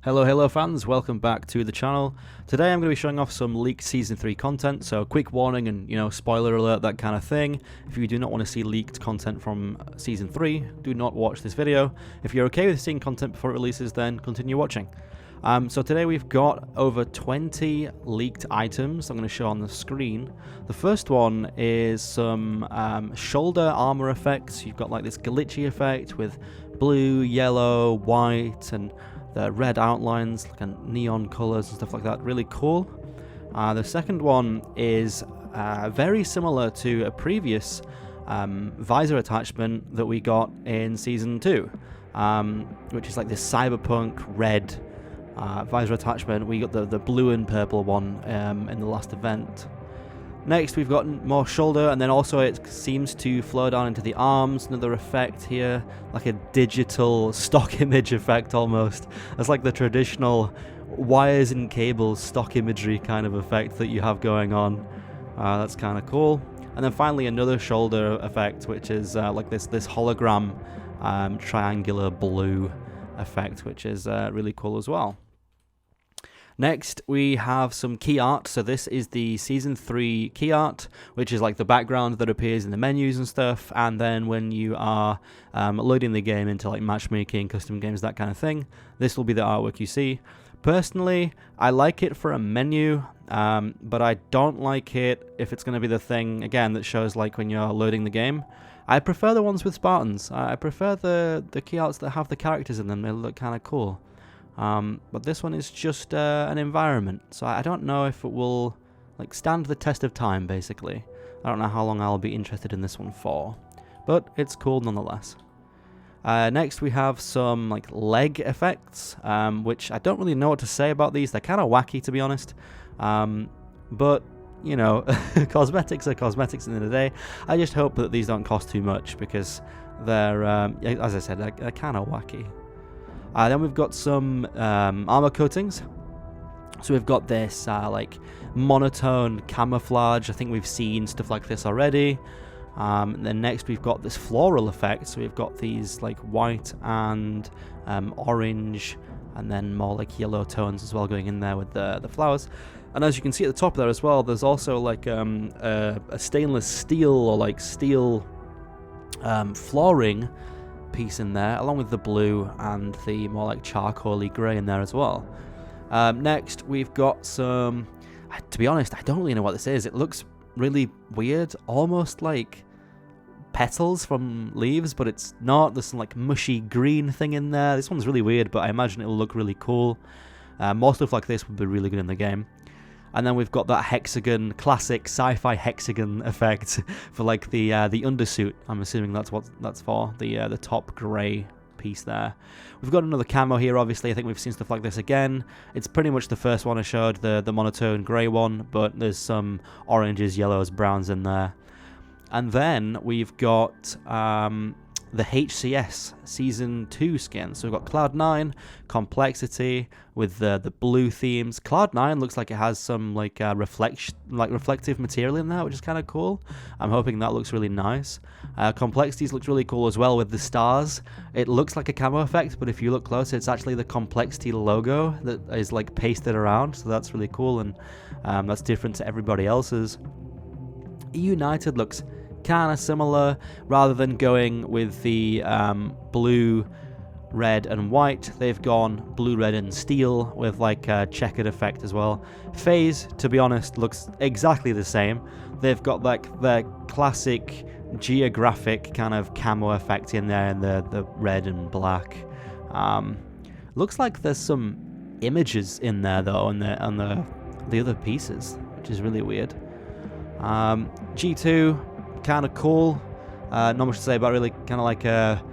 Hello fans, welcome back to the channel. Today I'm going to be showing off some leaked Season 3 content, so quick warning and, spoiler alert, that kind of thing. If you do not want to see leaked content from Season 3, do not watch this video. If you're okay with seeing content before it releases, then continue watching. So today we've got over 20 leaked items I'm going to show on the screen. The first one is some shoulder armor effects. You've got like this glitchy effect with blue, yellow, white, and the red outlines, like neon colors and stuff like that. Really cool. The second one is very similar to a previous visor attachment that we got in Season 2, which is like this cyberpunk red visor attachment. We got the blue and purple one in the last event. Next we've got more shoulder, and then also it seems to flow down into the arms. Another effect here, like a digital stock image effect almost. It's like the traditional wires and cables stock imagery kind of effect that you have going on. That's kind of cool. And then finally another shoulder effect, which is like this hologram triangular blue effect, which is really cool as well. Next, we have some key art. So this is the Season 3 key art, which is like the background that appears in the menus and stuff, and then when you are loading the game into like matchmaking, custom games, that kind of thing, this will be the artwork you see. Personally, I like it for a menu, but I don't like it if it's going to be the thing, again, that shows like when you're loading the game. I prefer the ones with Spartans. I prefer the key arts that have the characters in them. They look kind of cool. But this one is just an environment, so I don't know if it will like stand the test of time. Basically, I don't know how long I'll be interested in this one for, but it's cool nonetheless. Next we have some like leg effects, which I don't really know what to say about these. They're kind of wacky, to be honest, but you know, cosmetics are cosmetics in the end of the day. I just hope that these don't cost too much, because they're as I said, they're kind of wacky. Then we've got some armor coatings. So we've got this like monotone camouflage. I think we've seen stuff like this already. And then next we've got this floral effect. So we've got these like white and orange, and then more like yellow tones as well going in there with the flowers. And as you can see at the top there as well, there's also like a stainless steel or like steel flooring piece in there, along with the blue and the more like charcoaly grey in there as well. Next we've got some, to be honest, I don't really know what this is. It looks really weird, almost like petals from leaves, but it's not. There's some like mushy green thing in there. This one's really weird, but I imagine it will look really cool. More stuff like this would be really good in the game. And then we've got that hexagon, classic sci-fi hexagon effect for like the undersuit. I'm assuming that's what that's for, the top grey piece there. We've got another camo here, obviously. I think we've seen stuff like this again. It's pretty much the first one I showed, the monotone grey one, but there's some oranges, yellows, browns in there. And then we've got the HCS Season 2 skin. So we've got Cloud9, Complexity with the blue themes. Cloud9 looks like it has some like reflective material in there, which is kind of cool. I'm hoping that looks really nice. Complexities looks really cool as well with the stars. It looks like a camo effect, but if you look closer, it's actually the Complexity logo that is like pasted around, so that's really cool, and that's different to everybody else's. United looks kind of similar. Rather than going with the blue, red and white, they've gone blue, red and steel with like a checkered effect as well. FaZe, to be honest, looks exactly the same. They've got like the classic geographic kind of camo effect in there, and the red and black. Looks like there's some images in there though on the other pieces, which is really weird. G2, kind of cool. Not much to say about, really kind of like a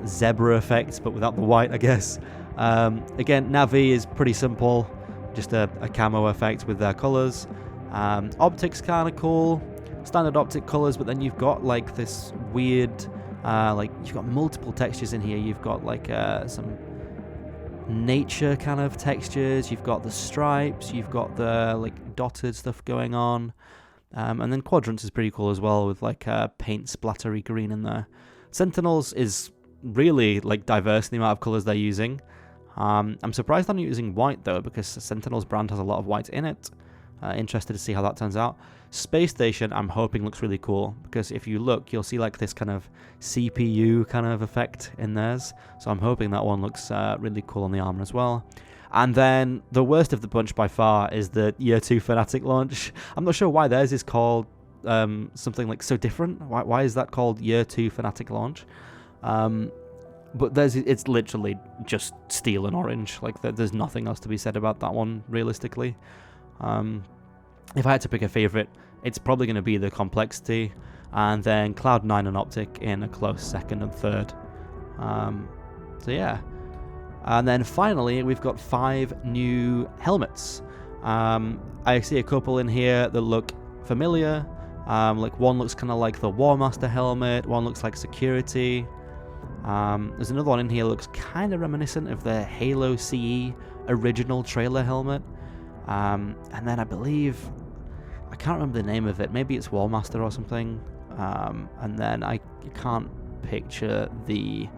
zebra effect, but without the white, I guess. Again, Navi is pretty simple, just a camo effect with their colors. Optics kind of cool, standard optic colors, but then you've got like this weird, like you've got multiple textures in here. You've got like some nature kind of textures. You've got the stripes. You've got the like dotted stuff going on. And then Quadrants is pretty cool as well, with like paint splattery green in there. Sentinels is really like diverse in the amount of colors they're using. I'm surprised they're not using white though, because Sentinel's brand has a lot of white in it. Interested to see how that turns out. Space Station, I'm hoping looks really cool, because if you look, you'll see like this kind of CPU kind of effect in theirs. So I'm hoping that one looks really cool on the armor as well. And then the worst of the bunch by far is the Year 2 Fnatic launch. I'm not sure why theirs is called something like so different. Why is that called Year 2 Fnatic launch? But it's literally just steel and orange. Like there's nothing else to be said about that one, realistically. If I had to pick a favorite, it's probably going to be the Complexity, and then Cloud9 and Optic in a close second and third. So yeah. And then finally, we've got 5 new helmets. I see a couple in here that look familiar. Like one looks kind of like the War Master helmet, one looks like Security. There's another one in here that looks kind of reminiscent of the Halo CE original trailer helmet. And then I believe, I can't remember the name of it, maybe it's War Master or something. And then I can't picture the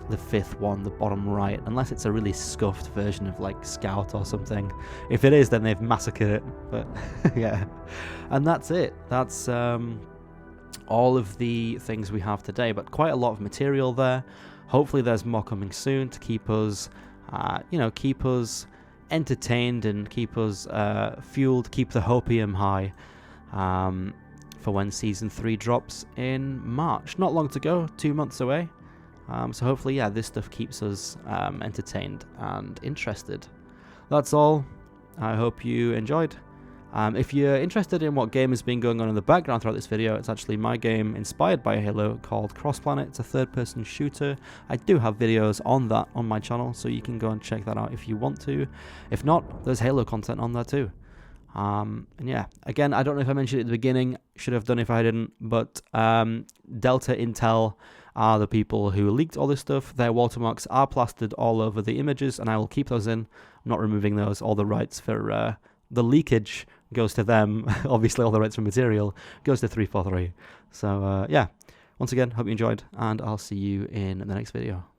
5th one, the bottom right, unless it's a really scuffed version of like Scout or something. If it is, then they've massacred it. But yeah, and that's it. That's all of the things we have today, but quite a lot of material there. Hopefully there's more coming soon to keep us keep us entertained and keep us fueled, keep the hopium high for when Season 3 drops in March. Not long to go, 2 months away. So hopefully, yeah, this stuff keeps us entertained and interested. That's all. I hope you enjoyed. If you're interested in what game has been going on in the background throughout this video, it's actually my game inspired by Halo called CrossPlanet. It's a third-person shooter. I do have videos on that on my channel, so you can go and check that out if you want to. If not, there's Halo content on there too. And yeah, again, I don't know if I mentioned it at the beginning, should have done if I didn't, but Delta Intel are the people who leaked all this stuff. Their watermarks are plastered all over the images, and I will keep those in. I'm not removing those. All the rights for the leakage goes to them. Obviously, all the rights for material goes to 343. So, yeah, once again, hope you enjoyed, and I'll see you in the next video.